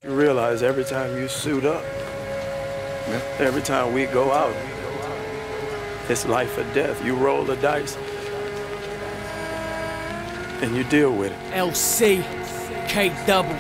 You realize every time you suit up, every time we go out, it's life or death. You roll the dice and you deal with it. LC, K double.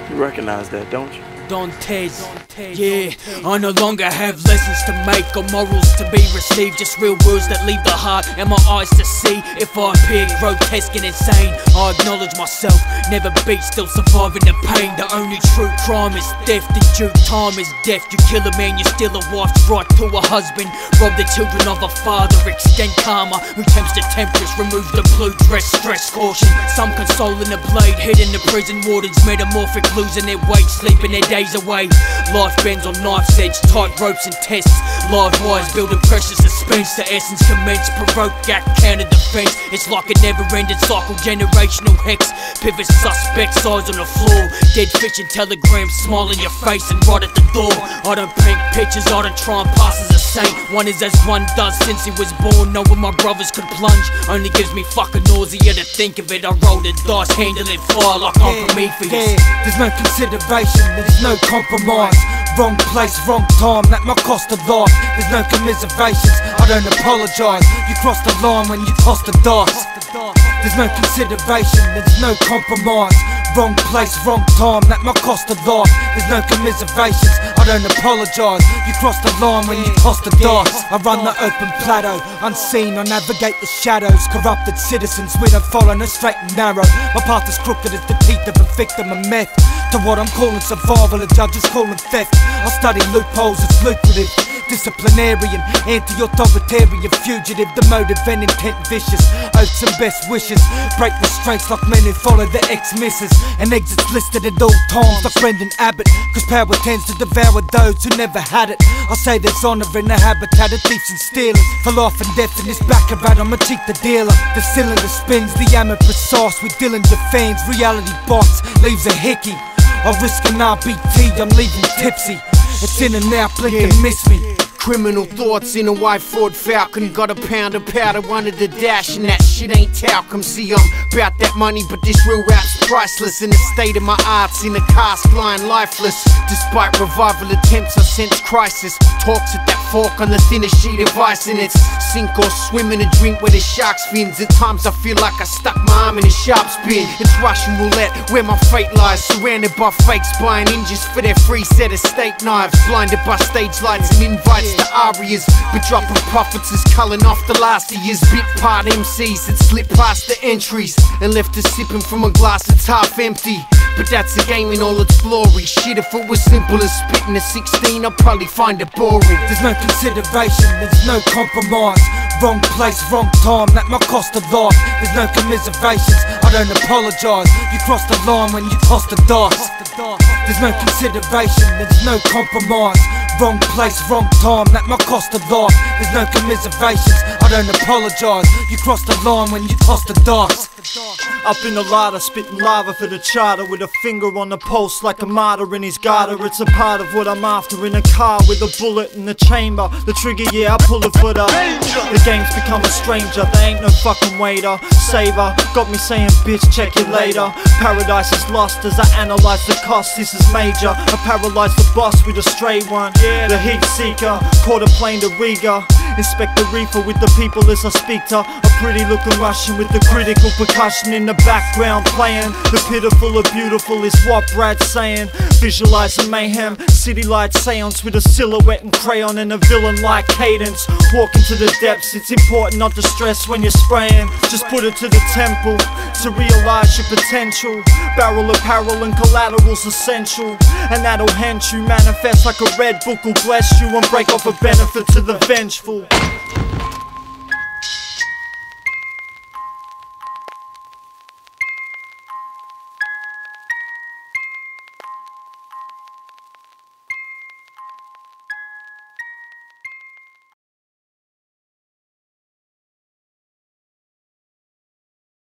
You recognize that, don't you? Don Ted. Yeah, I no longer have lessons to make or morals to be received, just real words that leave the heart and my eyes to see. If I appear grotesque and insane, I acknowledge myself, never beat, still surviving the pain. The only true crime is theft, in due time is death. You kill a man, you steal a wife's right to a husband, rob the children of a father, extend karma, reclaim the temptress, remove the blue dress, stress caution. Some consoling the blade, hidden the prison wardens, metamorphic, losing their weight, sleeping their days away. Life bends on knife's edge, tight ropes and tests, live wires building pressure suspense. The essence commence, provoke act, counter defense. It's like a never-ending cycle, generational hex. Pivot suspects, eyes on the floor, dead fish and telegrams, smile in your face and right at the door. I don't paint pictures, I don't try and pass as a saint. One is as one does since he was born, knowing my brothers could plunge only gives me fucking nausea to think of it. I roll the dice, handling fire like I'm Prometheus. There's no consideration, there's no compromise. Wrong place, wrong time, that might cost a life. There's no commiserations, I don't apologise. You crossed the line when you tossed the dice. There's no consideration, there's no compromise. Wrong place, wrong time, that might cost a life. There's no commiserations, I don't apologise. You crossed the line when you tossed the dice. I run the open plateau, unseen, I navigate the shadows. Corrupted citizens, we don't follow no straight and narrow. My path is crooked as the teeth of a victim of meth. To what I'm calling survival, the judges calling theft. I study loopholes, it's lucrative. Disciplinarian, anti-authoritarian, fugitive. The motive and intent vicious, oaths and best wishes. Break restraints like men who follow the ex-misses. And exits listed at all times like Brendan Abbott. Cause power tends to devour those who never had it. I say there's honour in the habitat of thieves and stealers. For life and death in this baccarat, I'ma cheat the dealer. The cylinder spins, the ammo precise. With Dillinger fans, reality bites, leaves a hickey. I risk an RBT, I'm leaving tipsy. It's in and out, blink and miss me. Criminal thoughts in a white Ford Falcon. Got a pound of powder under the dash, and that shit ain't talcum. See, I'm about that money, but this real rap's priceless. In the state of my arts, in a cast, lying lifeless. Despite revival attempts, I sense crisis. Talks at that fork on the thinnest sheet of ice, and it's sink or swim in a drink where the shark's fins. At times I feel like I stuck my arm in a sharp spin. It's Russian roulette, where my fate lies. Surrounded by fakes, buying ninjas for their free set of steak knives. Blinded by stage lights and invites to arias, but dropping profits is culling off the last of years. Bit part MCs that slip past the entries and left us sipping from a glass that's half empty. But that's a game in all its glory. Shit, if it was simple as spitting a 16, I'd probably find it boring. There's no consideration, there's no compromise. Wrong place, wrong time, that might cost a life. There's no commiserations, I don't apologise. You crossed the line when you tossed the dice. There's no consideration, there's no compromise. Wrong place, wrong time, that might cost a life. There's no commiserations, I don't apologise. You crossed the line when you tossed the dice. Up in the ladder, spitting lava for the charter, with a finger on the pulse like a martyr in his garter. It's a part of what I'm after, in a car with a bullet in the chamber. The trigger, yeah, I pull it for the game's become a stranger, there ain't no fucking waiter. Saver, got me saying bitch, check it later. Paradise is lost as I analyse the cost, this is major. I paralyze the boss with a stray one, the heat seeker, caught a plane to Riga. Inspect the reefer with the people as I speak to a pretty looking Russian with the critical percussion in the background playing. The pitiful or beautiful is what Brad's saying. Visualizing mayhem, city light seance with a silhouette and crayon and a villain-like cadence. Walk into the depths, it's important not to stress when you're spraying. Just put it to the temple to realize your potential. Barrel apparel and collateral's essential, and that'll hint you. Manifest like a red book will bless you and break off a benefit to the vengeful.